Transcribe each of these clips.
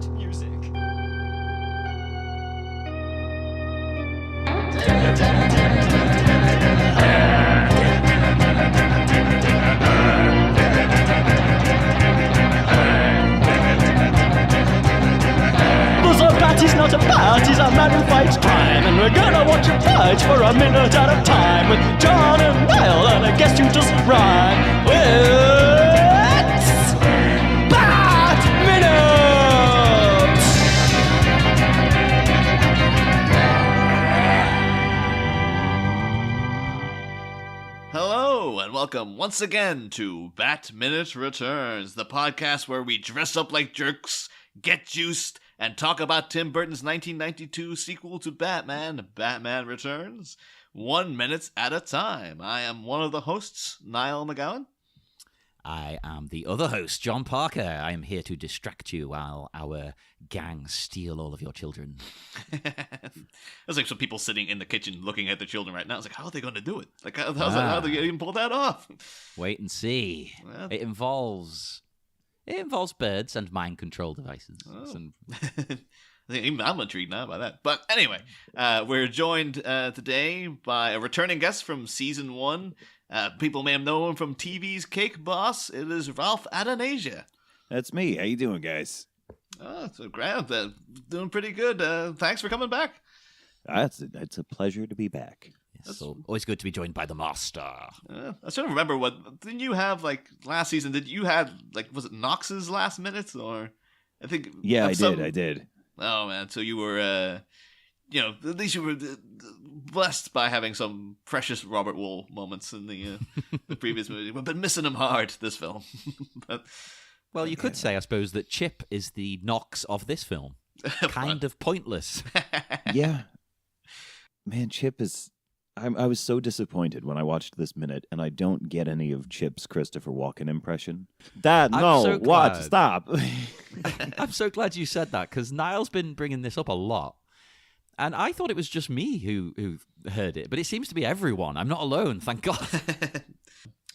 Bat music. He's not a bat, he's a man who fights crime. And we're gonna watch him fight for a minute at a time. With John and Niall and a guest who just rhyme. It's Bat Minute! Hello, and welcome once again to Bat Minute Returns, the podcast where we dress up like jerks, get juiced, and talk about Tim Burton's 1992 sequel to Batman, Batman Returns, 1 minute at a time. I am one of the hosts, Niall McGowan. I am the other host, John Parker. I am here to distract you while our gang steal all of your children. There's like some people sitting in the kitchen looking at their children right now. It's like, how are they going to do it? Like, how are they going to pull that off? Wait and see. Well, It involves birds and mind control devices. Oh. Even I'm intrigued now by that. But anyway, we're joined today by a returning guest from season 1. People may have known him from TV's Cake Boss. It is Ralph Attanasia. That's me. How you doing, guys? Oh, so great. Doing pretty good. Thanks for coming back. It's a pleasure to be back. Yes, so always good to be joined by the master. I trying to remember didn't you have like last season? Did you have like was it Knox's last minutes or I think? Yeah, I did. Oh man, so you were at least you were blessed by having some precious Robert Wool moments in the previous movie. We've been missing him hard this film. Well, you could say, I suppose, that Chip is the Knox of this film. Kind of pointless. Yeah, man, Chip is. I was so disappointed when I watched this minute, and I don't get any of Chip's Christopher Walken impression. Dad, no, what? Stop. I'm so glad you said that, because Niall's been bringing this up a lot. And I thought it was just me who heard it, but it seems to be everyone. I'm not alone, thank God.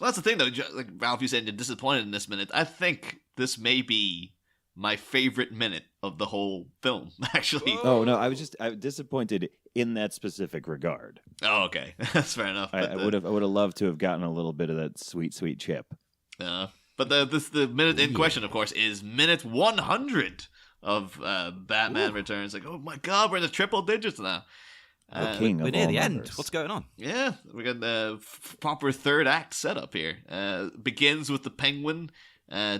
Well, that's the thing, though. Like Ralph, you said you're disappointed in this minute. I think this may be my favorite minute of the whole film, actually. Oh, no, I was disappointed in that specific regard. Oh, okay. That's fair enough. I would have loved to have gotten a little bit of that sweet, sweet Chip. But the minute in question, of course, is minute 100 of Batman Returns. Like, oh my God, we're in the triple digits now. We're near the end. What's going on? Yeah, we got the proper third act setup here. Begins with the Penguin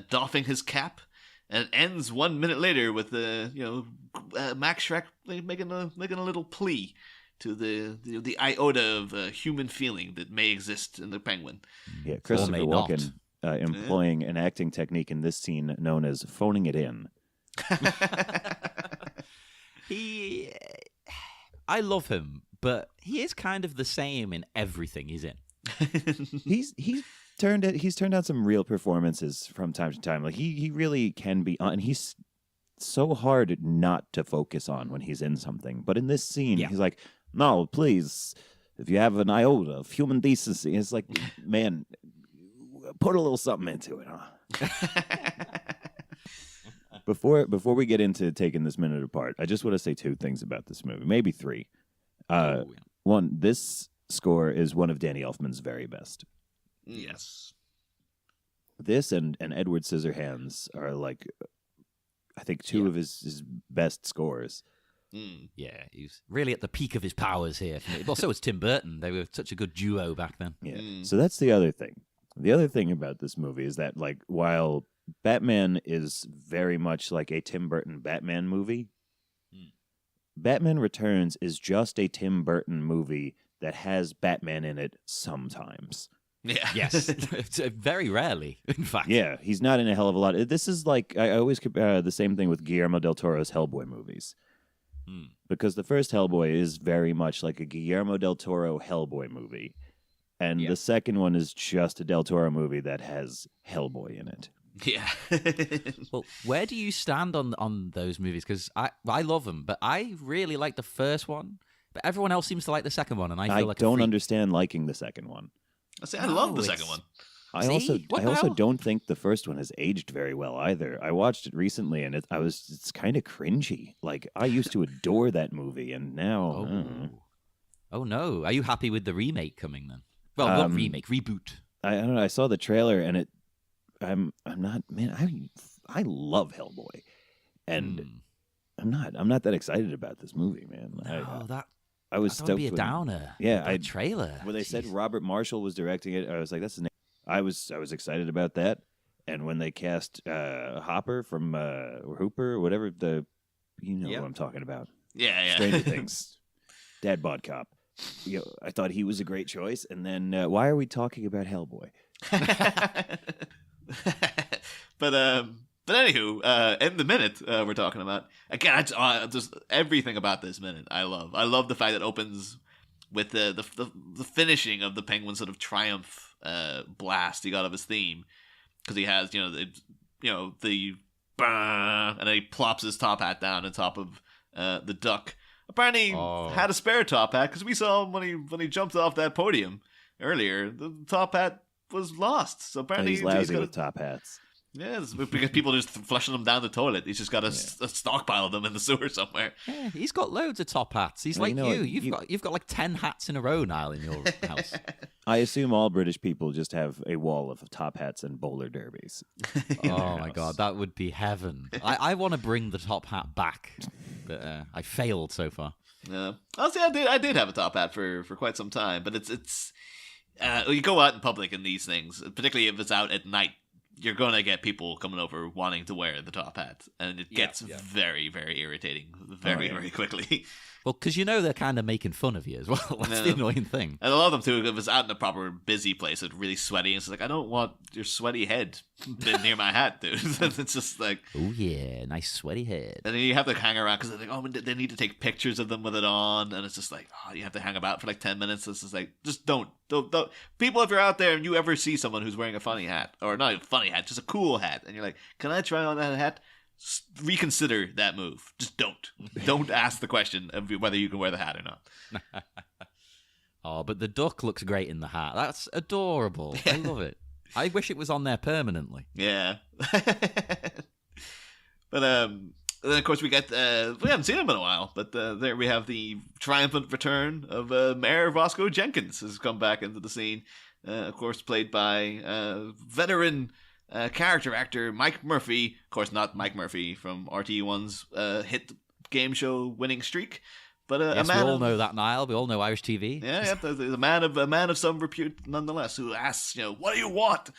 doffing his cap, and it ends 1 minute later with Max Schreck making a little plea to the iota of human feeling that may exist in the Penguin. Yeah, Christopher Walken employing an acting technique in this scene known as phoning it in. I love him, but he is kind of the same in everything he's in. He's turned out some real performances from time to time. Like he really can be on, and he's so hard not to focus on when he's in something. But in this scene, he's like, "No, please, if you have an iota of human decency," it's like, man, put a little something into it, huh? Before we get into taking this minute apart, I just want to say 2 things about this movie, maybe 3. One, this score is one of Danny Elfman's very best. Yes. This and Edward Scissorhands are like, I think, 2 of his best scores. Yeah, he's really at the peak of his powers here. Well, so was Tim Burton. They were such a good duo back then. Yeah. So that's the other thing. The other thing about this movie is that, like, while Batman is very much like a Tim Burton Batman movie, Batman Returns is just a Tim Burton movie that has Batman in it sometimes. Yeah. Yes. Very rarely, in fact. Yeah, he's not in a hell of a lot. This is like, I always compare the same thing with Guillermo del Toro's Hellboy movies. Because the first Hellboy is very much like a Guillermo del Toro Hellboy movie. And the second one is just a Del Toro movie that has Hellboy in it. Yeah. Well, where do you stand on those movies? Because I love them, but I really like the first one. But everyone else seems to like the second one, and I feel like don't understand liking the second one. I love the second one. I See? What also now? don't think the first one has aged very well either. I watched it recently, and it's kind of cringy. Like, I used to adore that movie, and now Oh no! Are you happy with the remake coming then? Well, not remake, reboot. I don't know. I saw the trailer, and I'm not, man. I love Hellboy, and I'm not that excited about this movie, man. No, I was that would stoked be a when- downer. Yeah, that trailer. When they said Jeez. Robert Marshall was directing it, I was like, "That's his name." I was excited about that, and when they cast Hopper from Hooper, whatever who I'm talking about, Yeah. Stranger Things, Dad Bod Cop. I thought he was a great choice, and then why are we talking about Hellboy? But anywho, in the minute we're talking about again, just everything about this minute I love. I love the fact that it opens with the finishing of the Penguin sort of triumph blast he got of his theme, because he has the bah, and then he plops his top hat down on top of the duck. Apparently had a spare top hat, because we saw him when he jumped off that podium earlier. The top hat was lost, so apparently He's lousy got with top hats. yeah, it's because people are just flushing them down the toilet. He's just got a stockpile of them in the sewer somewhere. Yeah, he's got loads of top hats. He's Well, like you know you. what, You've got like 10 hats in a row, Niall, in your house. I assume all British people just have a wall of top hats and bowler derbies. Oh my god, that would be heaven. I want to bring the top hat back, but I failed so far. Yeah, honestly, I did have a top hat for quite some time, but it's you go out in public in these things, particularly if it's out at night. You're going to get people coming over wanting to wear the top hat, and it gets very, very irritating very quickly. Well, because they're kind of making fun of you as well. That's the annoying thing. And a lot of them, too, if it's out in a proper busy place, it's really sweaty, and it's like, I don't want your sweaty head near my hat, dude. It's just like... Oh, yeah, nice sweaty head. And then you have to hang around, because they're like, they need to take pictures of them with it on, and it's just like, you have to hang about for like 10 minutes. It's just like, just don't. People, if you're out there and you ever see someone who's wearing a funny hat, or not a funny hat, just a cool hat, and you're like, can I try on that hat? Reconsider that move. Just don't ask the question of whether you can wear the hat or not. Oh, but the duck looks great in the hat. That's adorable. I love it. I wish it was on there permanently. Yeah. But then of course we haven't seen him in a while, but there we have the triumphant return of Mayor Roscoe Jenkins has come back into the scene, of course played by veteran character actor Mike Murphy. Of course, not Mike Murphy from RT1's hit game show winning streak, but yes, a man we all know that, Niall. We all know Irish TV. Yeah, a man of some repute nonetheless, who asks, what do you want?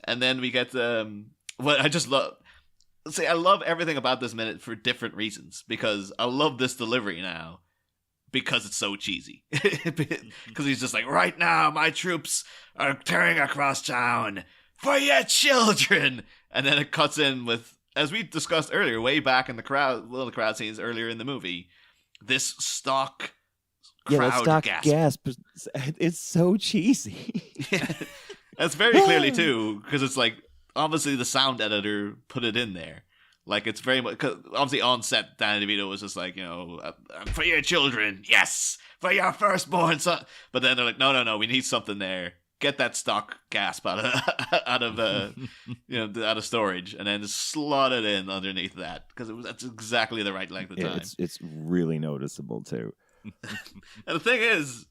And then we get what I just love. See, I love everything about this minute for different reasons, because I love this delivery now because it's so cheesy. Because he's just like, right now my troops are tearing across town for your children, and then it cuts in with, as we discussed earlier, way back in one of the crowd scenes earlier in the movie, this stock crowd gasp. It's so cheesy. That's very clearly too, because it's like obviously the sound editor put it in there. Like, it's very much, cause obviously on set, Danny DeVito was just like, for your children, yes, for your firstborn son. But then they're like, no, we need something there. Get that stock gasp out of storage, and then just slot it in underneath that, because that's exactly the right length of time. It's really noticeable too. And the thing is,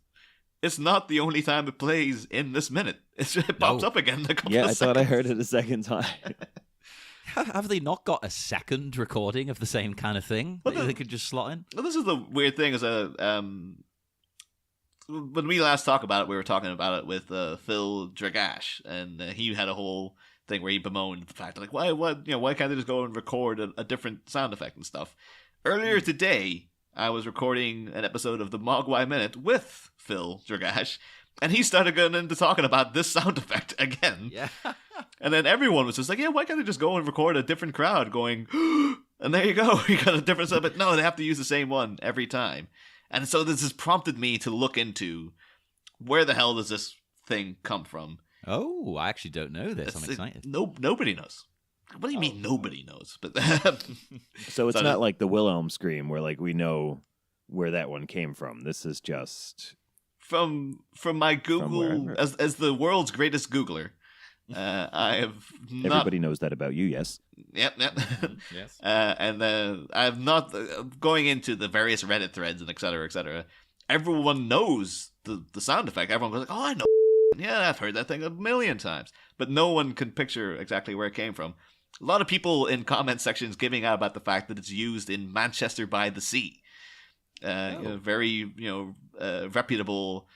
it's not the only time it plays in this minute. It pops up again a couple of seconds. Yeah, I thought I heard it a second time. Have they not got a second recording of the same kind of thing that they could just slot in? Well, this is the weird thing, is when we last talked about it, we were talking about it with Phil Dragash, and he had a whole thing where he bemoaned the fact, like, why can't they just go and record a different sound effect and stuff? Earlier today, I was recording an episode of the Mogwai Minute with Phil Dragash, and he started going into talking about this sound effect again. Yeah. And then everyone was just like, why can't they just go and record a different crowd going, and there you go, you got a different sound, but no, they have to use the same one every time. And so this has prompted me to look into, where the hell does this thing come from? Oh, I actually don't know this. I'm excited. Nobody knows. What do you mean nobody knows? But so it's not like the Wilhelm scream where like we know where that one came from. This is just from my Google, as the world's greatest Googler. I have not. Everybody knows that about you, yes. Yep. Yes. And I have not going into the various Reddit threads and et cetera, et cetera. Everyone knows the sound effect. Everyone goes like, "Oh, I know. Yeah, I've heard that thing a million times." But no one can picture exactly where it came from. A lot of people in comment sections giving out about the fact that it's used in Manchester by the Sea. Very reputable,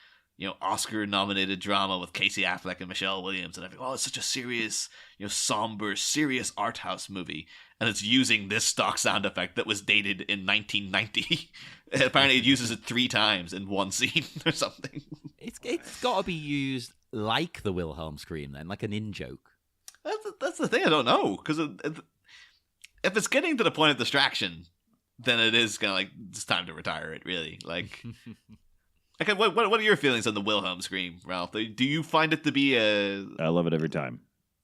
Oscar-nominated drama with Casey Affleck and Michelle Williams, and everything. Oh, it's such a serious, somber, serious art house movie, and it's using this stock sound effect that was dated in 1990. Apparently, it uses it 3 times in one scene or something. It's got to be used like the Wilhelm scream, then, like an in-joke. That's the thing. I don't know, because if it's getting to the point of distraction, then it is kind of like it's time to retire it. Really, like. Okay, what are your feelings on the Wilhelm scream, Ralph? Do you find it to be a? I love it every time.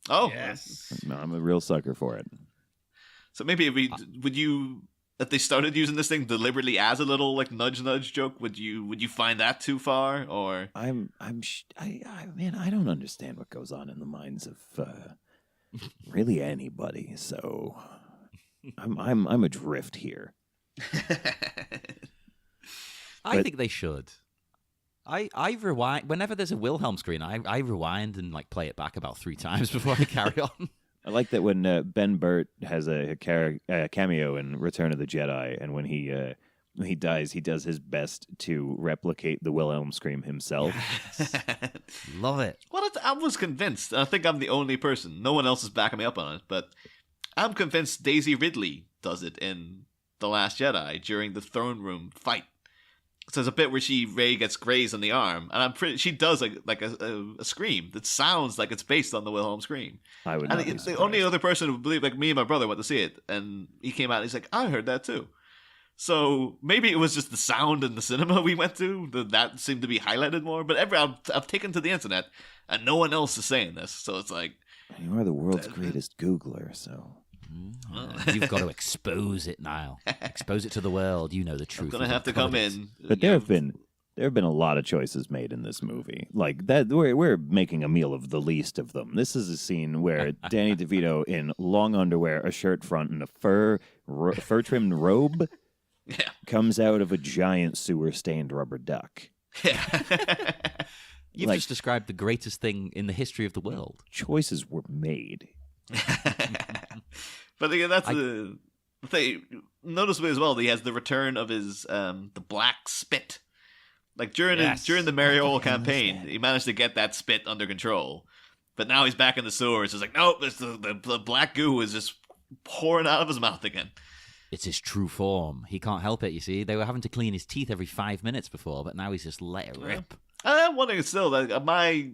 Oh yes. No, I'm a real sucker for it. So maybe if they started using this thing deliberately as a little like nudge joke, would you find that too far, or? I don't understand what goes on in the minds of really anybody. So I'm adrift here. I think they should. I rewind whenever there's a Wilhelm screen. I rewind and like play it back about 3 times before I carry on. I like that when Ben Burt has a cameo in Return of the Jedi, and when he dies, he does his best to replicate the Wilhelm scream himself. Love it. Well, I was convinced. I think I'm the only person. No one else is backing me up on it, but I'm convinced Daisy Ridley does it in The Last Jedi during the throne room fight. So there's a bit where Rey gets grazed on the arm, and I'm pretty. She does like a scream that sounds like it's based on the Wilhelm scream. I would. Not be the only other person who would believe, like me and my brother, went to see it, and he came out and he's like, "I heard that too." So maybe it was just the sound in the cinema we went to that seemed to be highlighted more. But I've taken to the internet, and no one else is saying this, so it's like you are the world's greatest Googler, so. You've got to expose it, Niall. Expose it to the world. You know the truth. I'm gonna have to come in. But there have been a lot of choices made in this movie. Like that, we're making a meal of the least of them. This is a scene where Danny DeVito in long underwear, a shirt front, and a fur trimmed robe comes out of a giant sewer stained rubber duck. Yeah. You've just described the greatest thing in the history of the world. Choices were made. But again, that's the thing. Noticeably as well, he has the return of his the black spit. Like during the Mariol campaign, he managed to get that spit under control. But now he's back in the sewers. It's like, nope, the black goo is just pouring out of his mouth again. It's his true form. He can't help it, you see. They were having to clean his teeth every 5 minutes before, but now he's just let it rip. I'm wondering still, that my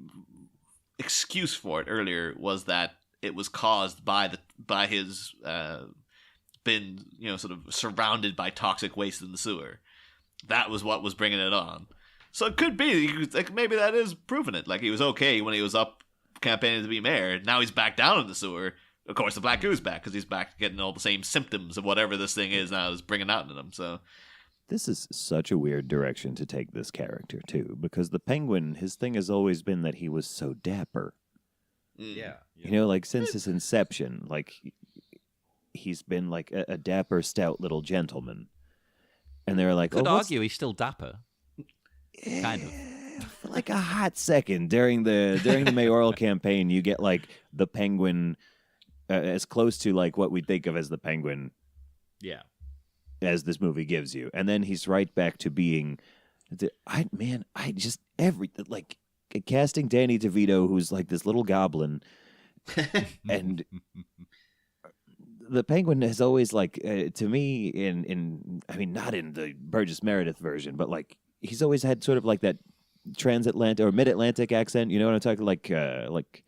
excuse for it earlier was that it was caused by his been sort of surrounded by toxic waste in the sewer. That was what was bringing it on. So it could be like maybe that is proving it. Like he was okay when he was up campaigning to be mayor. Now he's back down in the sewer. Of course, the black goo's back because he's back getting all the same symptoms of whatever this thing is now is bringing out in him. So this is such a weird direction to take this character too, because the Penguin, his thing has always been that he was so dapper. Yeah. Like since his inception, like he's been like a dapper, stout little gentleman. And they're like, could argue he's still dapper. Kind of. For like a hot second during the mayoral campaign, you get like the Penguin as close to like what we think of as the Penguin. Yeah. As this movie gives you, and then he's right back to being, casting Danny DeVito, who's like this little goblin, and the Penguin has always like to me not in the Burgess Meredith version, but like he's always had sort of like that transatlantic or mid-Atlantic accent. You know what I'm talking like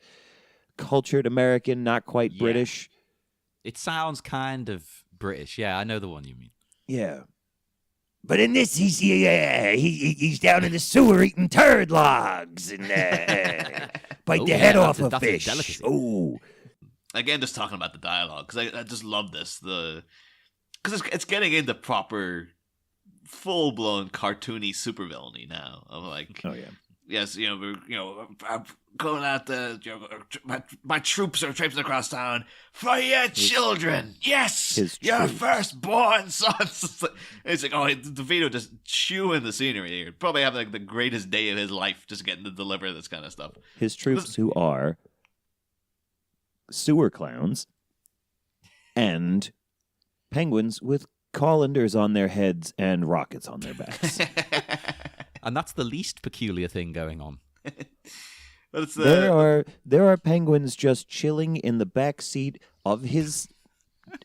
cultured American, not quite British. It sounds kind of British. Yeah, I know the one you mean. Yeah. But in this, he's down in the sewer eating turd logs and bite the head off a fish. Oh, again, just talking about the dialogue because I just love this because it's getting into proper, full blown cartoony supervillainy now. Of like, oh yeah, yes, I'm going out the, my troops are traipsing across town for your children. Yes, your troops. firstborn sons. It's like, oh, DeVito just chewing the scenery here. Probably having like the greatest day of his life just getting to deliver this kind of stuff. His troops who are sewer clowns and penguins with colanders on their heads and rockets on their backs. And that's the least peculiar thing going on. But it's, there are penguins just chilling in the back seat of his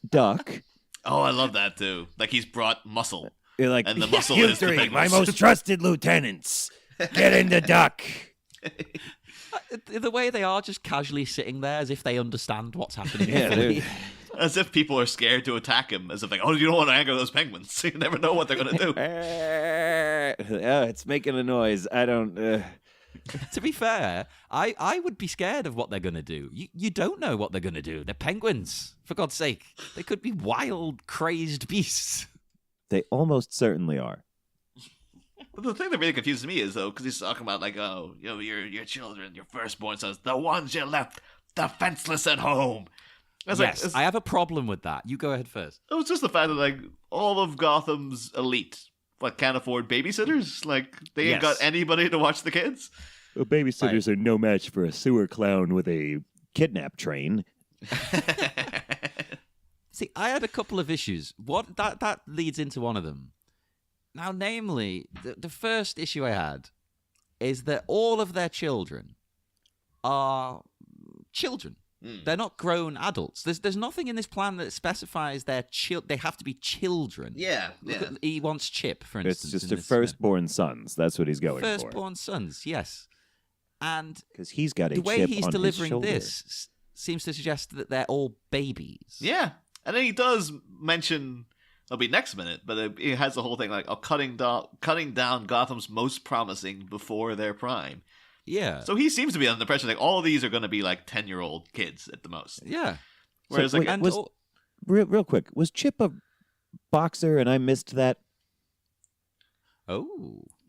duck. Oh, I love that too. Like he's brought muscle. You're like, And the muscle is the "Three, my penguins." most trusted lieutenants. Get in the duck. The way they are just casually sitting there as if they understand what's happening. Yeah, they're- As if people are scared to attack him. As if like, oh, you don't want to anger those penguins. You never know what they're going to do. It's making a noise. I don't. To be fair, I would be scared of what they're going to do. You don't know what they're going to do. They're penguins, for God's sake. They could be wild, crazed beasts. They almost certainly are. But the thing that really confuses me is, though, because he's talking about, like, oh, your children, your firstborn sons, the ones you left defenseless at home. Yes, I have a problem with that. You go ahead first. It was just the fact that, like, all of Gotham's elite, can't afford babysitters. Like, they ain't got anybody to watch the kids. Well, babysitters are no match for a sewer clown with a kidnap train. See, I had a couple of issues. What that leads into one of them. Now, namely, the first issue I had is that all of their children are children. They're not grown adults. There's nothing in this plan that specifies they have to be children. Yeah. He wants Chip, for instance. It's just in a this, firstborn sons. That's what he's going for. Firstborn sons, yes. And Because he's got a the way chip he's on delivering his shoulder. this seems to suggest that they're all babies. Yeah. And then he does mention, it'll be next minute, but he has the whole thing like, cutting down Gotham's most promising before their prime. Yeah. So he seems to be under the impression like all of these are going to be like 10-year-old kids at the most. Yeah. Whereas So, like, wait, And was- real quick, was Chip a boxer and I missed that?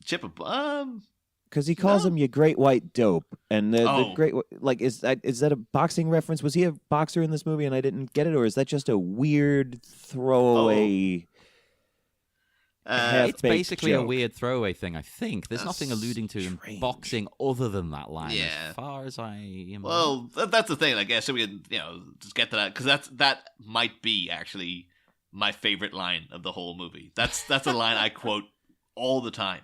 Chip, Because he calls him "you great white dope," and the Oh. great is that a boxing reference? Was he a boxer in this movie and I didn't get it, or is that just a weird throwaway? It's basically a joke. weird throwaway thing, I think. There's nothing That's alluding to him strange. boxing other than that line, Yeah. as far as I am. well, that's the thing. I guess so we can, just get to that because that might be actually my favorite line of the whole movie. That's a line I quote all the time.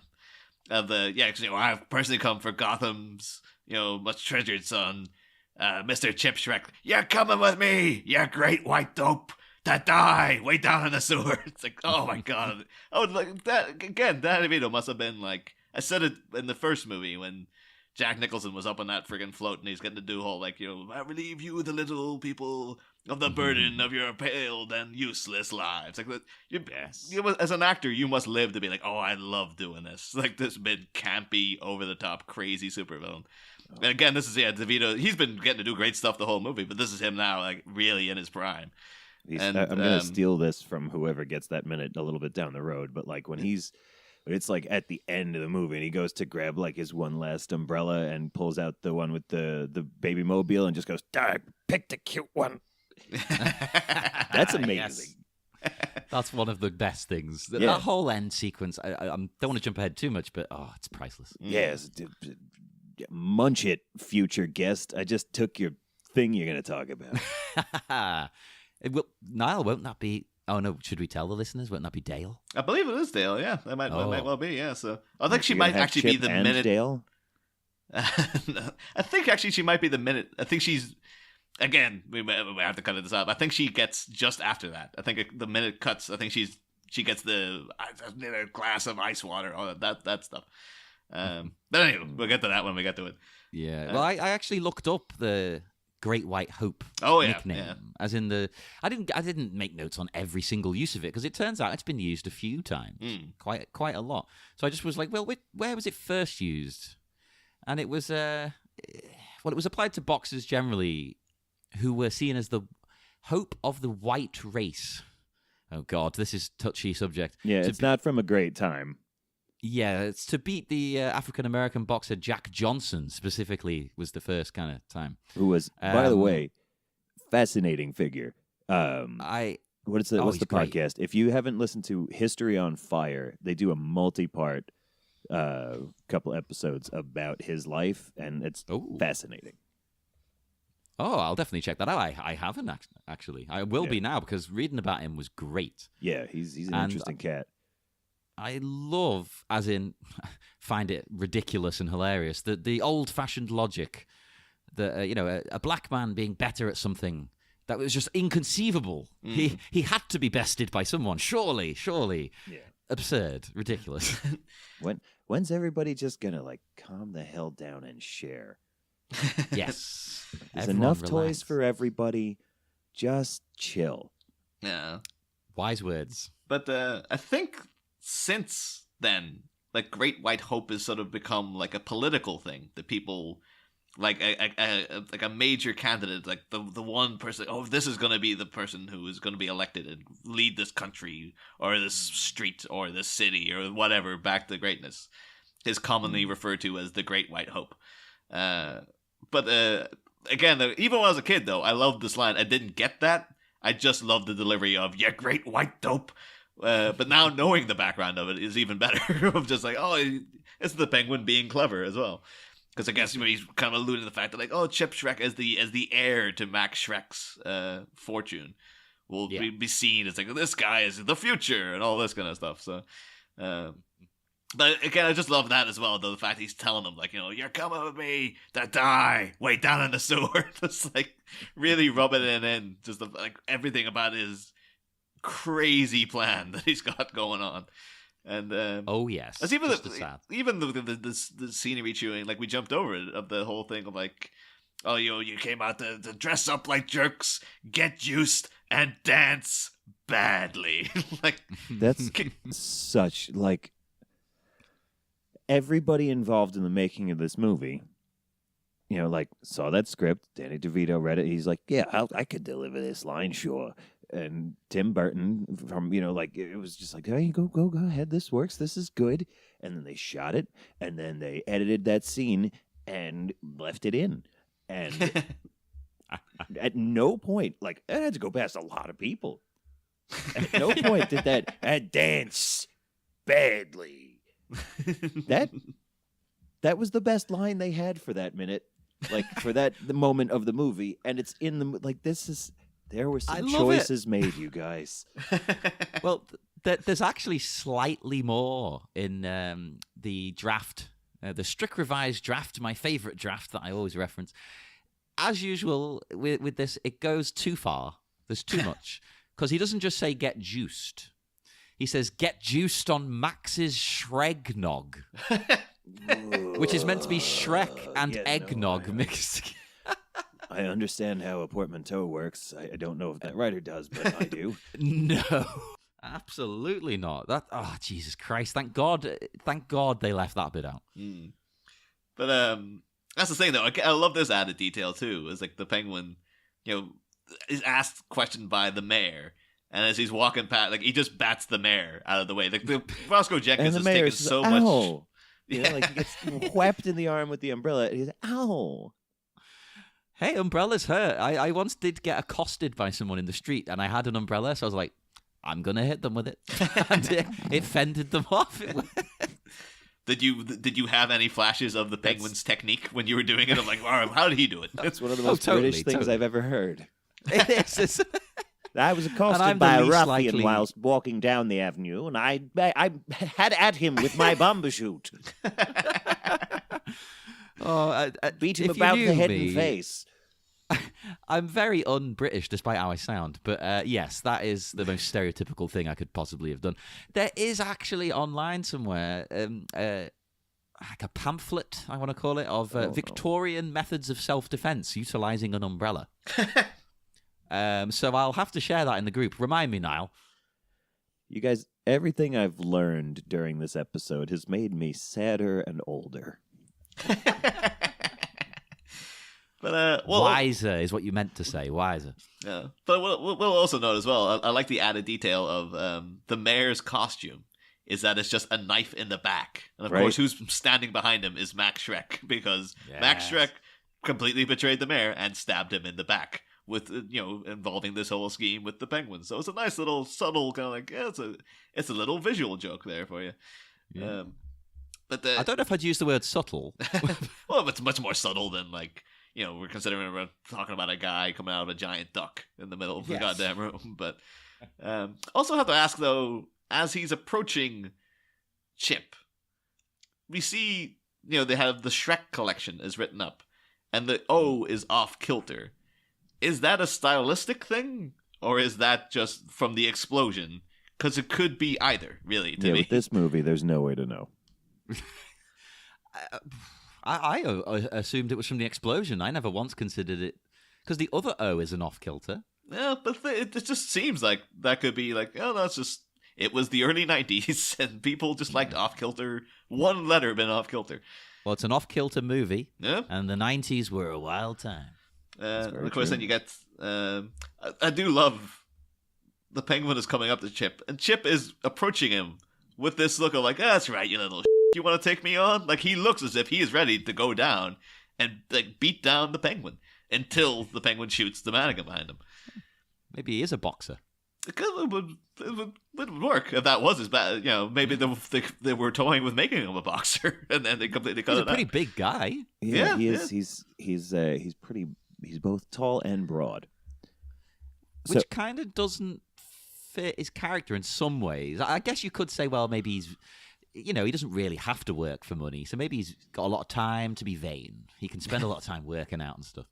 Because I've personally come for Gotham's much treasured son, Mr. Chip Shrek. You're coming with me, you great white dope, to die way down in the sewer. It's like, oh my god. Oh, like that again. That video must have been like I said it in the first movie when Jack Nicholson was up on that friggin' float and he's getting to do whole like I relieve you, the little people, of the burden of your paled and useless lives. Like you, as an actor, you must live to be like, oh, I love doing this. Like this big campy, over the top, crazy supervillain. And again, this is DeVito. He's been getting to do great stuff the whole movie, but this is him now, like really in his prime. And, I'm going to steal this from whoever gets that minute a little bit down the road. But like when it's like at the end of the movie and he goes to grab like his one last umbrella and pulls out the one with the baby mobile and just goes, "I picked a cute one." That's amazing. That's one of the best things. Yeah. That whole end sequence, I don't want to jump ahead too much, but it's priceless. Yes. Munch it, future guest. I just took your thing you're going to talk about. Niall, won't that be... Oh, no, should we tell the listeners? Won't that be Dale? I believe it is Dale. Yeah, that might well be. Yeah, so I think she You're gonna might have actually be Chip the and minute. Dale? I think actually she might be the minute. I think she's. Again, we have to cut this out. I think she gets just after that. I think the minute cuts. I think she gets the glass of ice water, all that stuff. But anyway, we'll get to that when we get to it. Yeah. Well, I actually looked up the Great White Hope nickname, yeah. as in the. I didn't make notes on every single use of it because it turns out it's been used a few times, quite a lot. So I just was like, well, where was it first used? And it was it was applied to boxers generally, who were seen as the hope of the white race. Oh God, this is touchy subject. Yeah, So it's not from a great time. Yeah, it's to beat the African American boxer Jack Johnson specifically was the first kind of time. Who was, by the way, fascinating figure. What's the great. podcast? If you haven't listened to History on Fire, they do a multi-part couple episodes about his life, and it's fascinating. Oh, I'll definitely check that out. I haven't actually. I will be now because reading about him was great. Yeah, he's an interesting cat. I love, as in, find it ridiculous and hilarious, the old-fashioned logic that a black man being better at something that was just inconceivable. He had to be bested by someone. Surely. Yeah. Absurd, ridiculous. When's everybody just gonna calm the hell down and share? Yes. There's enough toys for everybody. Just chill. Yeah. Wise words. But I think since then, Great White Hope has sort of become a political thing that people a major candidate, the one person. Oh, this is going to be the person who is going to be elected and lead this country or this street or this city or whatever back to greatness. Is commonly referred to as the Great White Hope. But again, even when I was a kid, though, I loved this line. I didn't get that. I just loved the delivery of "Yeah, great white dope." But now knowing the background of it is even better. Of just it's the Penguin being clever as well. Because I guess he's kind of alluding to the fact that Chip Shrek as the heir to Max Shrek's fortune will be seen as this guy is the future and all this kind of stuff. So, but again, I just love that as well. Though the fact he's telling them you're coming with me to die way down in the sewer. Just really rubbing it in. Just everything about his crazy plan that he's got going on. And oh yes, that's even the scenery chewing, we jumped over it, of the whole thing of you came out to dress up like jerks, get juiced, and dance badly. That's such everybody involved in the making of this movie. Saw that script. Danny DeVito read it. He's yeah, I could deliver this line, sure. And Tim Burton from, it was just hey, go ahead. This works. This is good. And then they shot it, and then they edited that scene and left it in. And at no point, it had to go past a lot of people. At no point did that dance badly. That was the best line they had for that minute, for the moment of the movie. And it's in the, this is... There were some choices made, you guys. Well, there's actually slightly more in the draft, the strict revised draft, my favorite draft that I always reference. As usual with this, it goes too far. There's too much. Because he doesn't just say get juiced. He says get juiced on Max's Shregnog. Which is meant to be Shrek and eggnog mixed. I understand how a portmanteau works. I don't know if that writer does, but I do. No, absolutely not. Jesus Christ! Thank God they left that bit out. But that's the thing, though. I love this added detail too. Is the Penguin, is asked question by the mayor, and as he's walking past, he just bats the mayor out of the way. The Roscoe Jenkins is taking so much. He gets whapped in the arm with the umbrella. And he's ow. Hey, umbrellas hurt. I once did get accosted by someone in the street, and I had an umbrella, so I was I'm going to hit them with it. And it fended them off. Did you have any flashes of the Penguin's technique when you were doing it? I'm how did he do it? That's one of the most British things I've ever heard. It is. I was accosted by a ruffian whilst walking down the avenue, and I had at him with my bomber shoot. Beat him about the head and face. I'm very un-British, despite how I sound. But yes, that is the most stereotypical thing I could possibly have done. There is actually online somewhere a pamphlet, I want to call it, of Victorian methods of self-defense utilizing an umbrella. So I'll have to share that in the group. Remind me, Niall. You guys, everything I've learned during this episode has made me sadder and older. But wiser is what you meant to say. Wiser. Yeah, but we'll also note as well. I like the added detail of the mayor's costume. is that it's just a knife in the back. And of Right. course, who's standing behind him is Max Shrek, because Max Shrek completely betrayed the mayor and stabbed him in the back with, involving this whole scheme with the penguin. So it's a nice little subtle kind of like, it's a little visual joke there for you. Yeah. But I don't know if I'd use the word subtle. well, it's much more subtle than like, we're considering we're talking about a guy coming out of a giant duck in the middle of the goddamn room. But also have to ask though, as he's approaching Chip, we see, they have the Shrek collection is written up, and the O is off kilter. Is that a stylistic thing, or is that just from the explosion? Because it could be either, really, to me. With this movie, there's no way to know. I assumed it was from the explosion. I never once considered it, because the other O is an off kilter. Yeah, but it just seems like that could be like, that's just, it was the early 90s, and people just liked off kilter. One letter been off kilter. Well, it's an off kilter movie, Yeah. and the 90s were a wild time. Of course, then you get, I do love the penguin is coming up to Chip, and Chip is approaching him with this look of like, that's right, you little you want to take me on? Like, he looks as if he is ready to go down and like beat down the penguin until the penguin shoots the mannequin behind him. Maybe he is a boxer. It would work if that was his bad. Maybe they were toying with making him a boxer, and then they completely cut He's it a pretty out. big guy. Yeah, he yeah. is. He's pretty. He's both tall and broad. Which kind of doesn't fit his character in some ways. I guess you could say, well, maybe he's, he doesn't really have to work for money, so maybe he's got a lot of time to be vain. He can spend a lot of time working out and stuff.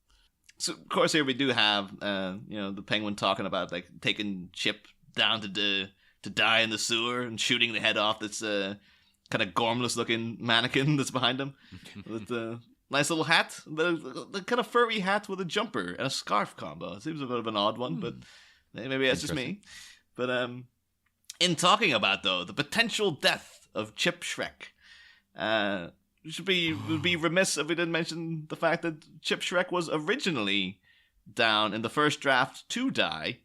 So, of course, here we do have, the penguin talking about like taking Chip down to die in the sewer and shooting the head off this kind of gormless-looking mannequin that's behind him with the nice little hat, the kind of furry hat with a jumper and a scarf combo. It seems a bit of an odd one, but maybe that's just me. But in talking about though the potential death of Chip Shrek, would be remiss if we didn't mention the fact that Chip Shrek was originally down in the first draft to die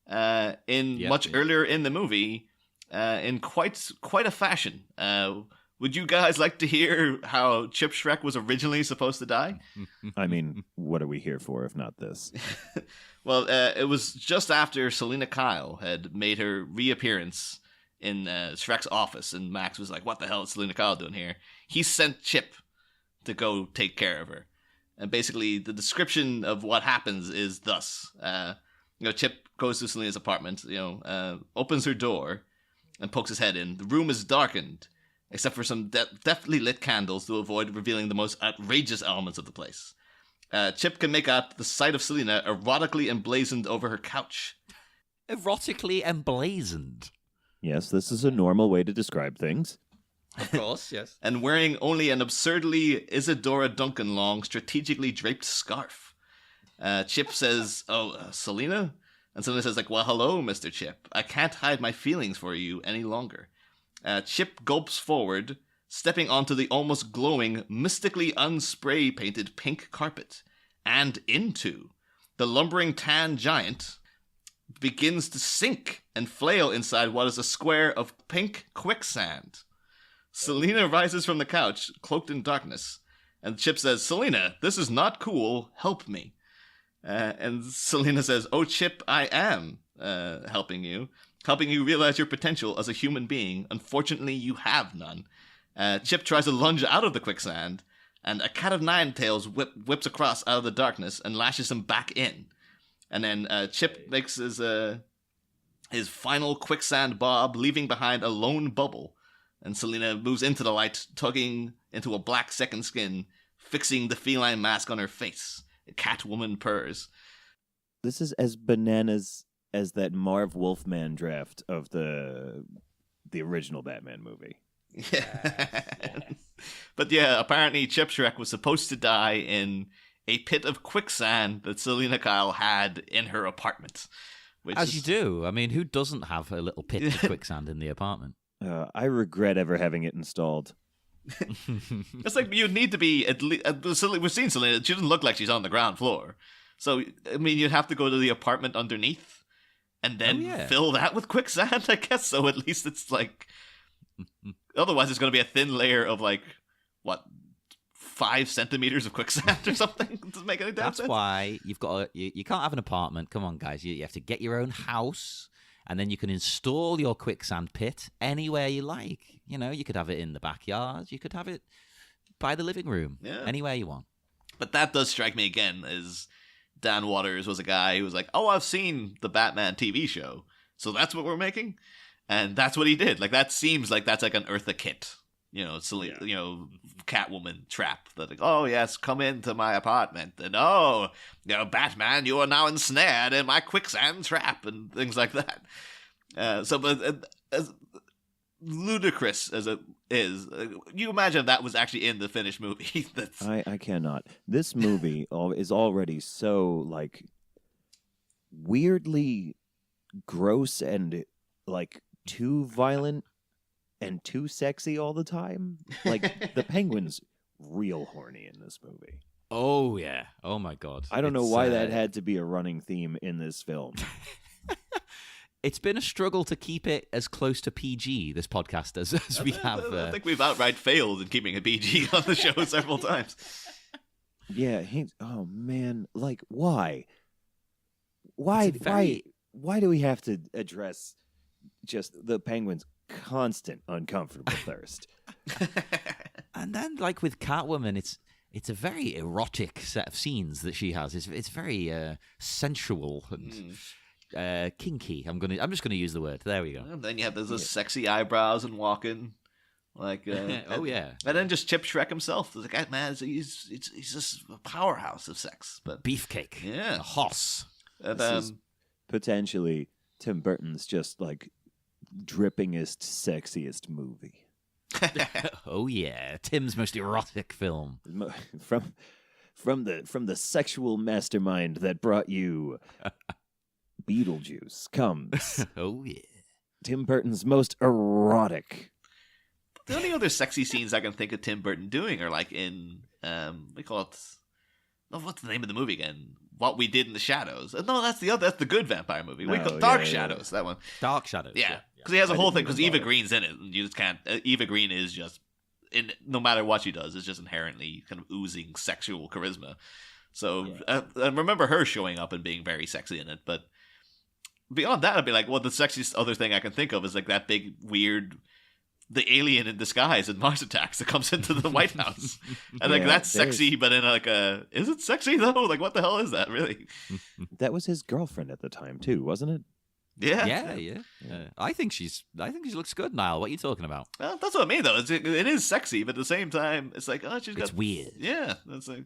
much earlier in the movie in quite a fashion. Would you guys like to hear how Chip Shrek was originally supposed to die? I mean, what are we here for if not this? Well, it was just after Selina Kyle had made her reappearance in Shrek's office, and Max was like, what the hell is Selina Kyle doing here? He sent Chip to go take care of her. And basically, the description of what happens is thus. Chip goes to Selina's apartment, opens her door, and pokes his head in. The room is darkened, except for some deftly lit candles to avoid revealing the most outrageous elements of the place. Chip can make out the sight of Selina erotically emblazoned over her couch. Erotically emblazoned. Yes, this is a normal way to describe things. Of course, yes. And wearing only an absurdly Isadora Duncan long, strategically draped scarf. Chip says, Selina? And Selina says, well, hello, Mr. Chip. I can't hide my feelings for you any longer. Chip gulps forward, stepping onto the almost glowing, mystically unspray-painted pink carpet, and into the lumbering tan giant begins to sink and flail inside what is a square of pink quicksand. Selina rises from the couch, cloaked in darkness, and Chip says, Selina, this is not cool, help me. And Selina says, oh, Chip, I am helping you realize your potential as a human being. Unfortunately, you have none. Chip tries to lunge out of the quicksand, and a cat of nine tails whips across out of the darkness and lashes him back in. And then Chip makes his final quicksand bob, leaving behind a lone bubble. And Selina moves into the light, tugging into a black second skin, fixing the feline mask on her face. Catwoman purrs. This is as bananas as that Marv Wolfman draft of the original Batman movie. Yeah. But yeah, apparently Chip Shrek was supposed to die in a pit of quicksand that Selina Kyle had in her apartment. As you do. I mean, who doesn't have a little pit of quicksand in the apartment? I regret ever having it installed. It's like you'd need to be at least. We've seen Selina; she doesn't look like she's on the ground floor. So I mean, you'd have to go to the apartment underneath, and then fill that with quicksand. I guess so. At least it's like Otherwise, it's going to be a thin layer of like, what, 5 centimeters of quicksand or something? Doesn't make any damn That's sense. why you've got you can't have an apartment. Come on, guys. You have to get your own house, and then you can install your quicksand pit anywhere you like. You know, you could have it in the backyard. You could have it by the living room. Yeah. Anywhere you want. But that does strike me again as Dan Waters was a guy who was like, oh, I've seen the Batman TV show, so that's what we're making? And that's what he did. Like, that seems like that's like an Eartha Kitt, you know, Catwoman trap. That like, oh, yes, come into my apartment. And, oh, you know, Batman, you are now ensnared in my quicksand trap and things like that. But as ludicrous as it is, you imagine that was actually in the finished movie. I cannot. This movie is already so, like, weirdly gross and, like, too violent and too sexy all the time. Like, the Penguin's real horny in this movie. Oh, yeah. Oh, my God. I don't know why that had to be a running theme in this film. It's been a struggle to keep it as close to PG, this podcast, as we have. I think we've outright failed in keeping a PG on the show several times. Yeah, oh man, like why? Why do we have to address just the Penguin's constant uncomfortable thirst? And then, like with Catwoman, it's a very erotic set of scenes that she has. It's very sensual and kinky. I'm just gonna use the word. There we go. And then you have those sexy eyebrows and walking, like oh yeah. And then just Chip Shrek himself. The guy, man, he's just a powerhouse of sex. But Beefcake. yeah, a hoss. And this is potentially Tim Burton's just like drippingest, sexiest movie. Oh yeah, Tim's most erotic film. From the sexual mastermind that brought you Beetlejuice comes. Oh yeah, Tim Burton's most erotic. The only other sexy scenes I can think of Tim Burton doing are like in we call it. Oh, what's the name of the movie again? What We Did in the Shadows. No, that's the good vampire movie. We call Dark Shadows. That one. Dark Shadows. Yeah, because he has a whole thing. Because Eva Green's in it, and you just can't. Eva Green is just no matter what she does, it's just inherently kind of oozing sexual charisma. So I remember her showing up and being very sexy in it, but. Beyond that, I'd be like, well, the sexiest other thing I can think of is like that big, weird, the alien in disguise in Mars Attacks that comes into the White House. And like, that's sexy, but in like is it sexy though? Like, what the hell is that, really? That was his girlfriend at the time, too, wasn't it? Yeah. I think she looks good, Niall. What are you talking about? Well, that's what I mean, though. It is sexy, but at the same time, it's like, oh, It's weird. Yeah, that's like.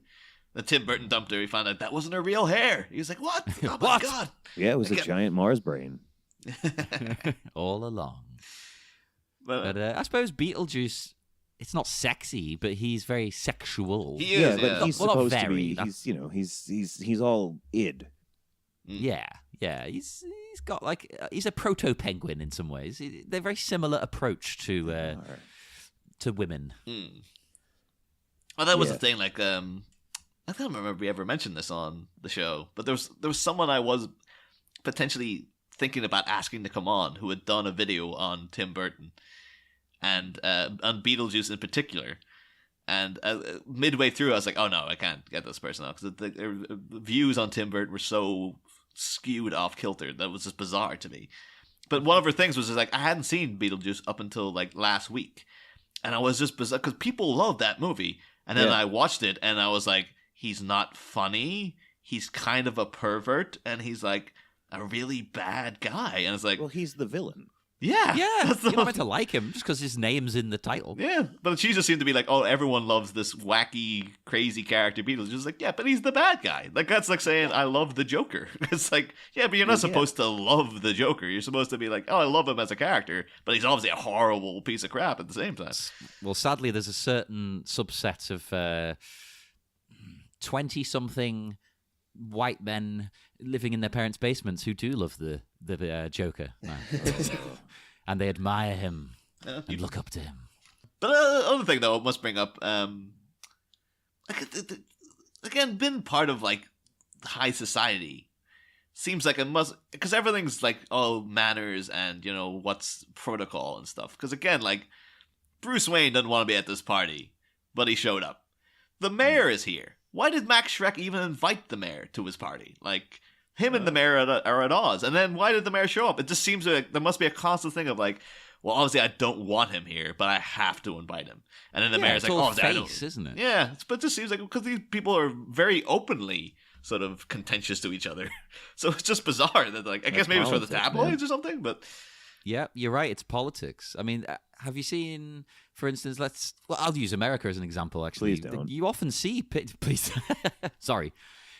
The Tim Burton dumped her. He found out that wasn't her real hair. He was like, "What? Oh my god!" Yeah, it was a giant Mars brain. All along. But I suppose Beetlejuice, it's not sexy, but he's very sexual. He is, but he's supposed to be. That's... He's all id. Yeah. He's got like he's a proto penguin in some ways. They're very similar approach to women. Well, that was the thing. Like, I don't remember if we ever mentioned this on the show, but there was someone I was potentially thinking about asking to come on who had done a video on Tim Burton and on Beetlejuice in particular. And midway through, I was like, oh no, I can't get this person on because their views on Tim Burton were so skewed off kilter that was just bizarre to me. But one of her things was just like, I hadn't seen Beetlejuice up until like last week. And I was just bizarre because people love that movie. And then I watched it and I was like, he's not funny. He's kind of a pervert, and he's like a really bad guy. And it's like, well, he's the villain. Yeah. You're not meant to like him just because his name's in the title. Yeah, but she just seemed to be like, oh, everyone loves this wacky, crazy character. Beatles just like, yeah, but he's the bad guy. Like that's like saying I love the Joker. It's like, yeah, but you're not supposed to love the Joker. You're supposed to be like, oh, I love him as a character, but he's obviously a horrible piece of crap at the same time. Well, sadly, there's a certain subset of 20-something white men living in their parents' basements who do love the Joker, and they admire him and look up to him. But other thing, though, I must bring up, again, been part of like high society seems like it must, because everything's like, oh, manners and, you know, what's protocol and stuff. Because again, like, Bruce Wayne doesn't want to be at this party, but he showed up. The mayor is here. Why did Max Schreck even invite the mayor to his party? Like, him and the mayor are at odds. And then why did the mayor show up? It just seems like there must be a constant thing of like, well, obviously I don't want him here, but I have to invite him. And then the mayor's like, oh, I don't. Isn't it? Yeah, but it just seems like, because these people are very openly sort of contentious to each other. So it's just bizarre that, like, I guess maybe it's for the tabloids or something, but... Yeah, you're right. It's politics. I mean, have you seen, for instance, I'll use America as an example, actually. Please don't. You often see, please, sorry.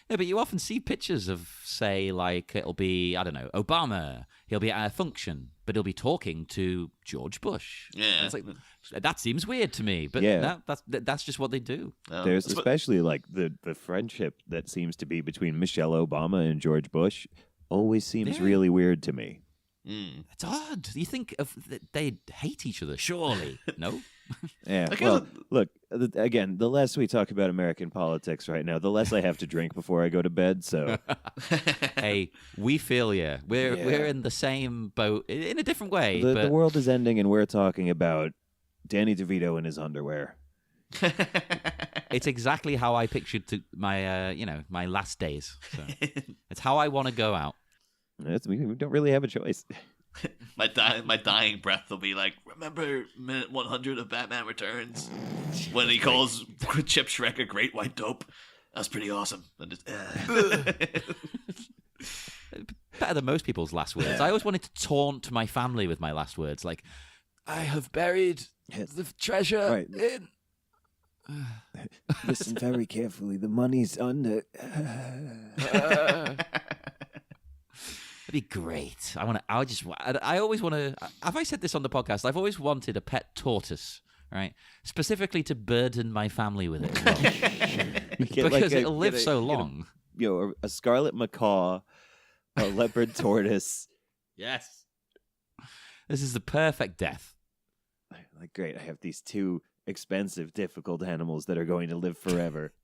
No, but you often see pictures of, say, like, it'll be, I don't know, Obama. He'll be at a function, but he'll be talking to George Bush. Yeah. It's like, that seems weird to me, but Yeah. that's just what they do. There's especially like the friendship that seems to be between Michelle Obama and George Bush always seems really weird to me. It's odd. You think they hate each other, surely? No? Yeah. Well, look, again, the less we talk about American politics right now, the less I have to drink before I go to bed. So, hey, we feel you. We're in the same boat in a different way. The world is ending, and we're talking about Danny DeVito in his underwear. It's exactly how I pictured my my last days. So. It's how I want to go out. We don't really have a choice. My dying breath will be like, remember minute 100 of Batman Returns? When he calls Chip Shrek a great white dope? That's pretty awesome. And just, better than most people's last words. I always wanted to taunt my family with my last words. Like, I have buried the treasure in... Listen very carefully. The money's under... That'd be great. I always want to. Have I said this on the podcast? I've always wanted a pet tortoise, right? Specifically to burden my family with it, as well. Because it'll live so long. A scarlet macaw, a leopard tortoise. Yes. This is the perfect death. Like, great. I have these two expensive, difficult animals that are going to live forever.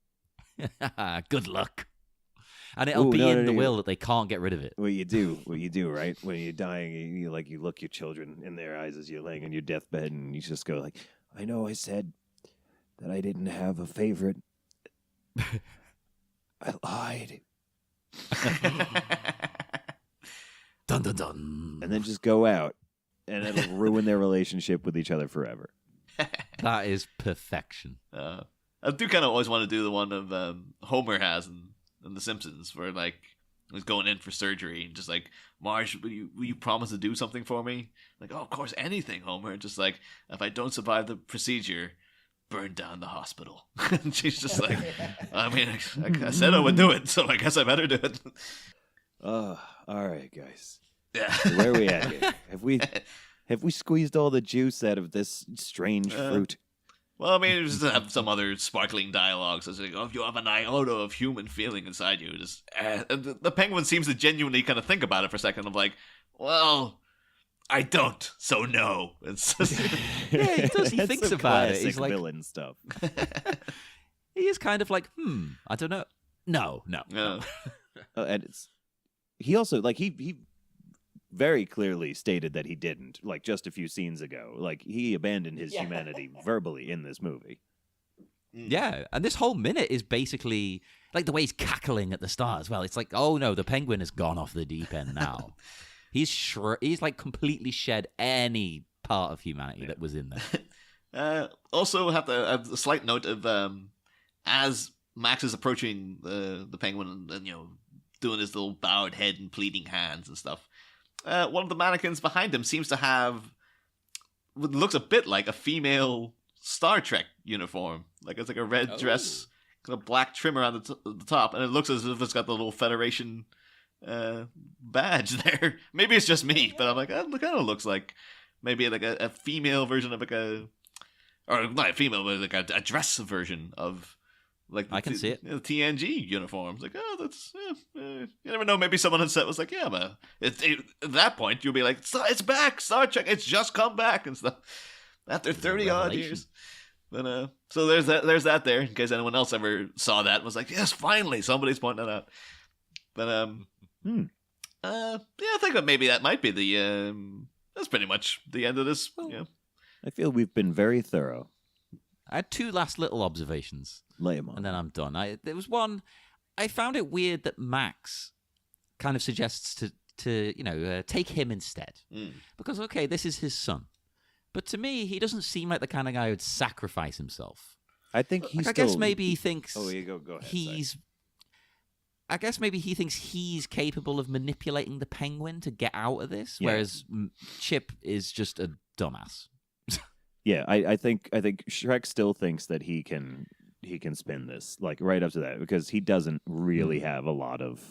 Good luck. And it'll be in the will that they can't get rid of it. What you do, right? When you're dying, you look your children in their eyes as you're laying on your deathbed, and you just go like, I know I said that I didn't have a favorite. I lied. Dun, dun, dun. And then just go out, and it'll ruin their relationship with each other forever. That is perfection. I do kind of always want to do the one of Homer has in The Simpsons, where like he's going in for surgery and just like, Marge, will you promise to do something for me? Like, oh, of course, anything, Homer. Just like, if I don't survive the procedure, burn down the hospital. And she's just like, I mean, I said I would do it, so I guess I better do it. Oh, all right, guys. Yeah. So where are we at here? Have we squeezed all the juice out of this strange fruit? Well, I mean, just have some other sparkling dialogue. So it's like, oh, if you have an iota of human feeling inside you, just the Penguin seems to genuinely kind of think about it for a second. Of like, well, I don't, so no. It's just... Yeah, he does. He thinks about it. He's like villain stuff. He is kind of like, I don't know. No. And he also he very clearly stated that he didn't, like, just a few scenes ago. Like, he abandoned his humanity verbally in this movie. Yeah, and this whole minute is basically like the way he's cackling at the start as well. It's like, oh no, the Penguin has gone off the deep end now. He's like completely shed any part of humanity that was in there. Also, have to have a slight note of as Max is approaching the Penguin and doing his little bowed head and pleading hands and stuff. One of the mannequins behind him seems to have what looks a bit like a female Star Trek uniform. Like it's like a red dress, kind of black trim around the top, and it looks as if it's got the little Federation badge there. Maybe it's just me, but I'm like, it kind of looks like maybe like a female version of like or not a female, but like a dress version of. Like I can see it. The TNG uniforms. Like, oh, that's... you never know. Maybe someone on set was like, yeah, but... at that point, you'll be like, it's back! Star Trek! It's just come back! And stuff. After 30-odd years. But, so there's that there, in case anyone else ever saw that and was like, yes, finally! Somebody's pointing that out. But, I think that maybe that might be the. That's pretty much the end of this. I feel we've been very thorough. I had two last little observations. Lay 'em on. And then I'm done. There was one. I found it weird that Max kind of suggests to take him instead. Because, okay, this is his son. But to me, he doesn't seem like the kind of guy who'd sacrifice himself. I think he's I guess maybe he thinks Oh, you go ahead. he's... I guess maybe he thinks he's capable of manipulating the penguin to get out of this, whereas Chip is just a dumbass. Yeah, I think Shrek still thinks that he can spin this, like, right up to that, because he doesn't really have a lot of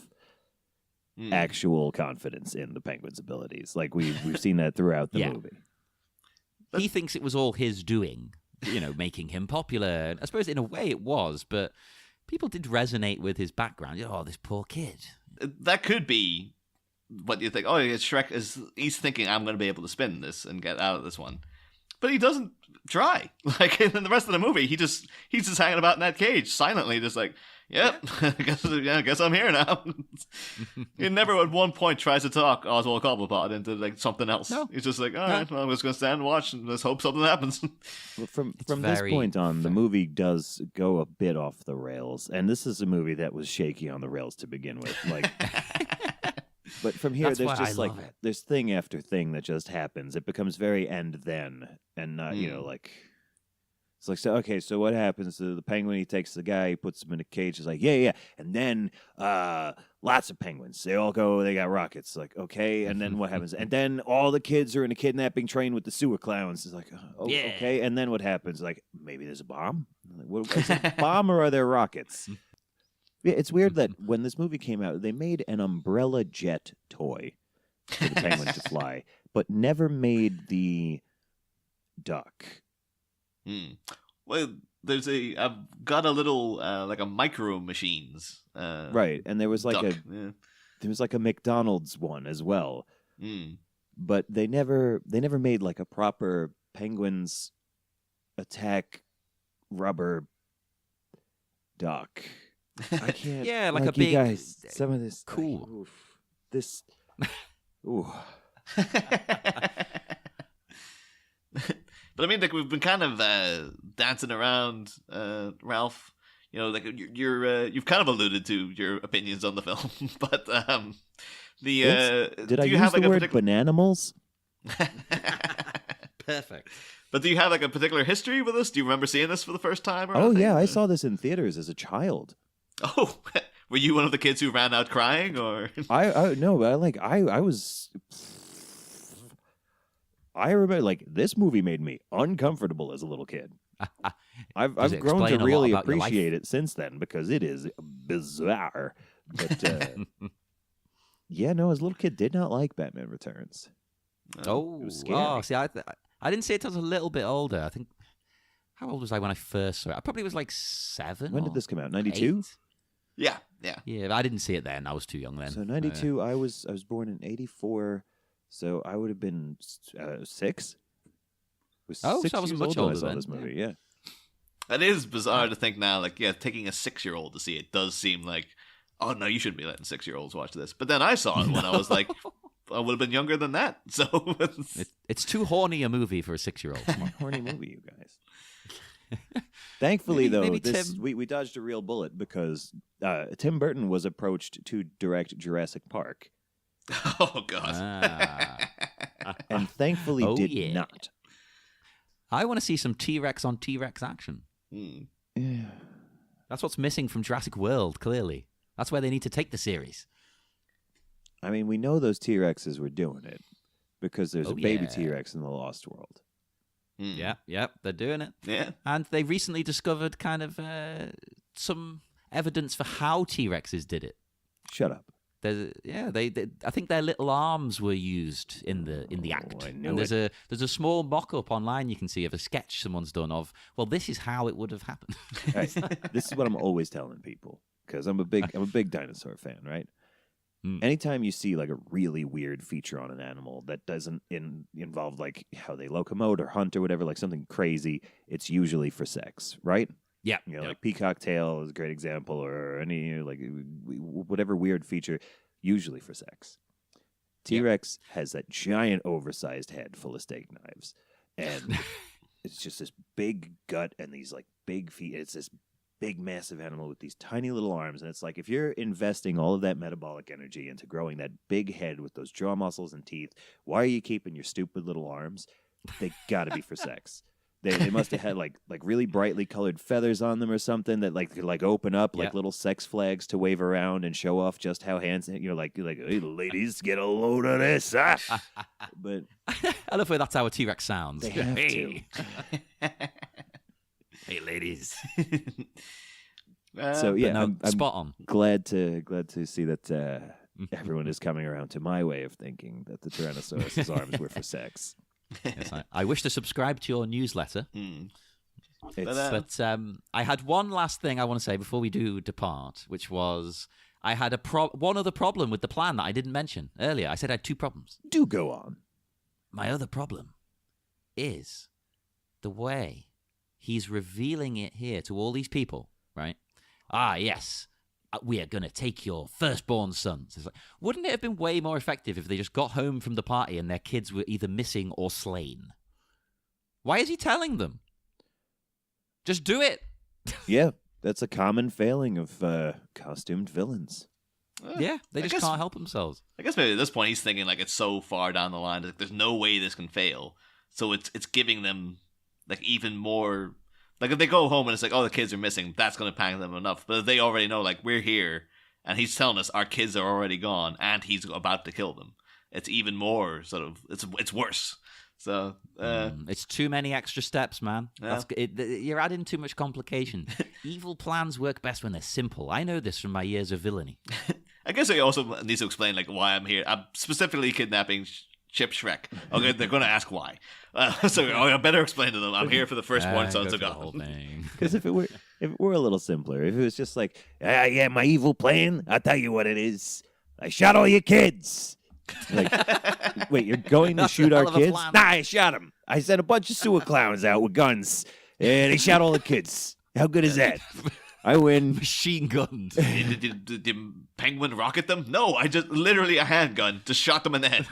actual confidence in the penguin's abilities. Like, we've seen that throughout the movie. He thinks it was all his doing, making him popular. I suppose in a way it was, but people did resonate with his background. Oh, this poor kid. That could be what you think. Oh, Shrek he's thinking I'm going to be able to spin this and get out of this one. But he doesn't try. Like, in the rest of the movie, he's just hanging about in that cage silently, just like, yep, I guess I'm here now. He never at one point tries to talk Oswald Cobblepot into like something else. No. He's just like, all right, well, I'm just going to stand and watch and let's hope something happens. Well, from this point on, the movie does go a bit off the rails, and this is a movie that was shaky on the rails to begin with. Like, but from here, there's just like there's thing after thing that just happens. It becomes very and then, and not like. It's like, so what happens to the penguin? He takes the guy, he puts him in a cage. He's like, yeah. And then lots of penguins. They all go, they got rockets. Like, okay. And then what happens? And then all the kids are in a kidnapping train with the sewer clowns. It's like, okay. And then what happens? Like, maybe there's a bomb? Like, is it a bomb or are there rockets? Yeah, it's weird that when this movie came out, they made an umbrella jet toy for the penguin to fly, but never made the duck. Well, I've got a little like a micro machines, right, and there was like a McDonald's one as well, but they never made like a proper penguins attack rubber duck. I can't. Yeah, like a big. You guys, some of this cool. Ooh. But I mean, like, we've been kind of dancing around, Ralph. Like you've kind of alluded to your opinions on the film, but did I use the word bananimals? Perfect. But do you have like a particular history with this? Do you remember seeing this for the first time? Or anything? Yeah, I saw this in theaters as a child. Oh, were you one of the kids who ran out crying, or no, but I was. I remember, like, this movie made me uncomfortable as a little kid. I've grown to really appreciate it since then because it is bizarre. But as a little kid, did not like Batman Returns. Oh, it was scary. Oh, see, I didn't see it until I was a little bit older. I think, how old was I when I first saw it? I probably was like 7. When did this come out? 92? Yeah. Yeah, but I didn't see it then. I was too young then. So 92. I was born in 84. So I would have been 6. So I wasn't much older when I saw then. this movie. Yeah. It is bizarre to think now, like, taking a 6-year-old to see it does seem like, oh no, you shouldn't be letting 6-year-olds watch this. But then I saw it when I was like, I would have been younger than that. So it's too horny a movie for a 6-year-old. Horny movie, you guys. Thankfully, though, we dodged a real bullet because Tim Burton was approached to direct Jurassic Park. Oh, God. And thankfully did not. I want to see some T-Rex on T-Rex action. Yeah. That's what's missing from Jurassic World, clearly. That's where they need to take the series. I mean, we know those T-Rexes were doing it because there's a baby T-Rex in the Lost World. Yeah, they're doing it. Yeah. And they recently discovered kind of some evidence for how T-Rexes did it. Shut up. I think their little arms were used in the act. I knew and there's a small mock-up online you can see of a sketch someone's done of, well, this is how it would have happened. Right. This is what I'm always telling people because I'm a big dinosaur fan, right? Anytime you see like a really weird feature on an animal that doesn't involve like how they locomote or hunt or whatever, like something crazy, it's usually for sex, right? Yeah. Like peacock tail is a great example, or any like whatever weird feature, usually for sex. T-Rex has that giant oversized head full of steak knives. And it's just this big gut and these like big feet. It's this big, massive animal with these tiny little arms. And it's like, if you're investing all of that metabolic energy into growing that big head with those jaw muscles and teeth, why are you keeping your stupid little arms? They gotta be for sex. They must have had like really brightly colored feathers on them or something that like could like open up like little sex flags to wave around and show off just how handsome. You're like, hey, ladies, get a load of this. But I love where that's how a T-Rex sounds. they have to. Hey, ladies. So yeah, no, I'm spot on. glad to see that everyone is coming around to my way of thinking that the Tyrannosaurus's arms were for sex. Yes, I wish to subscribe to your newsletter. It's, But I had one last thing I want to say before we do depart, which was I had one other problem with the plan that I didn't mention earlier. I said I had 2 problems. do go on. My other problem is the way he's revealing it here to all these people, right? Yes, we are going to take your firstborn sons. It's like, wouldn't it have been way more effective if they just got home from the party and their kids were either missing or slain? Why is he telling them? Just do it. Yeah, that's a common failing of costumed villains. Yeah, they just can't help themselves. I guess maybe at this point he's thinking like it's so far down the line, like there's no way this can fail. So it's giving them like even more. Like if they go home and it's like, oh, the kids are missing, that's going to pang them enough. But if they already know, like, we're here, and he's telling us our kids are already gone, and he's about to kill them, it's even more sort of, it's worse. So it's too many extra steps, man. Yeah. You're adding too much complication. Evil plans work best when they're simple. I know this from my years of villainy. I guess he also needs to explain like why I'm here. I'm specifically kidnapping Chip Shrek. Okay, they're going to ask why. So I better explain to them. I'm here for the firstborn sons of Gotham. Because if it were a little simpler, if it was just like, yeah, my evil plan, I'll tell you what it is. I shot all your kids. Like, wait, you're going to shoot our kids? Plan. Nah, I shot them. I sent a bunch of sewer clowns out with guns, and they shot all the kids. How good is that? I win. Machine gunned. Did Penguin rocket them? No, I just literally a handgun just shot them in the head.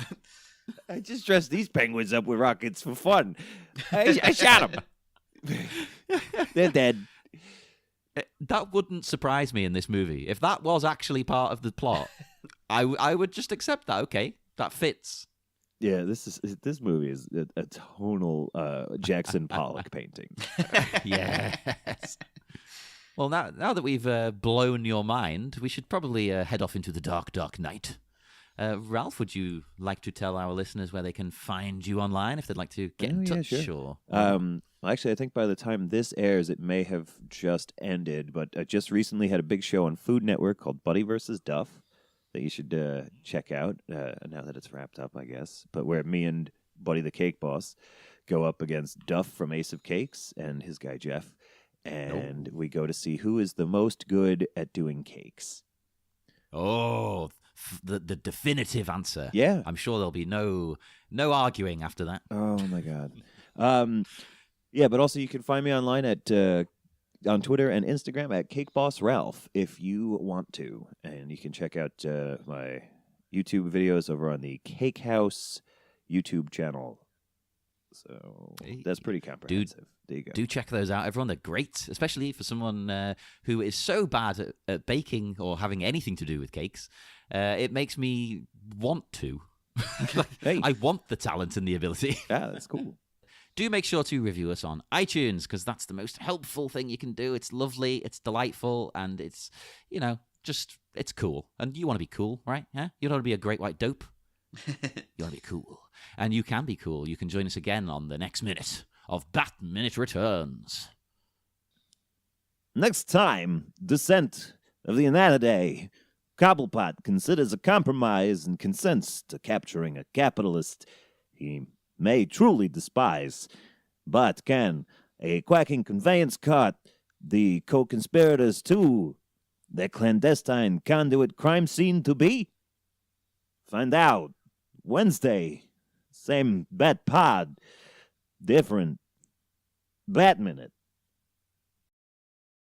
I just dressed these penguins up with rockets for fun. I shot them. They're dead. That wouldn't surprise me in this movie. If that was actually part of the plot, I would just accept that. Okay, that fits. Yeah, this movie is a tonal Jackson Pollock painting. Yes. Well, now that we've blown your mind, we should probably head off into the dark, dark night. Ralph, would you like to tell our listeners where they can find you online if they'd like to get in touch? Yeah, sure. Well, actually, I think by the time this airs, it may have just ended. But I just recently had a big show on Food Network called Buddy vs. Duff that you should check out now that it's wrapped up, I guess. But where me and Buddy the Cake Boss go up against Duff from Ace of Cakes and his guy Jeff. And we go to see who is the most good at doing cakes. Oh, the definitive answer. Yeah. I'm sure there'll be no arguing after that. Oh, my God. Yeah, but also you can find me online at on Twitter and Instagram at CakeBossRalph if you want to. And you can check out my YouTube videos over on the Cake House YouTube channel. So that's pretty comprehensive. There you go. Do check those out, everyone. They're great, especially for someone who is so bad at baking or having anything to do with cakes. It makes me want to. Hey. I want the talent and the ability. Yeah, that's cool. Do make sure to review us on iTunes, because that's the most helpful thing you can do. It's lovely, it's delightful, and it's, just, it's cool. And you want to be cool, right? Yeah? You don't want to be a great white dope. You want to be cool. And you can be cool. You can join us again on the next minute of Bat Minute Returns. Next time, Descent of the Anatidae. Cobblepot considers a compromise and consents to capturing a capitalist he may truly despise. But can a quacking conveyance cart the co-conspirators to their clandestine conduit crime scene to be? Find out Wednesday. Same Bat Pod. Different Bat Minute.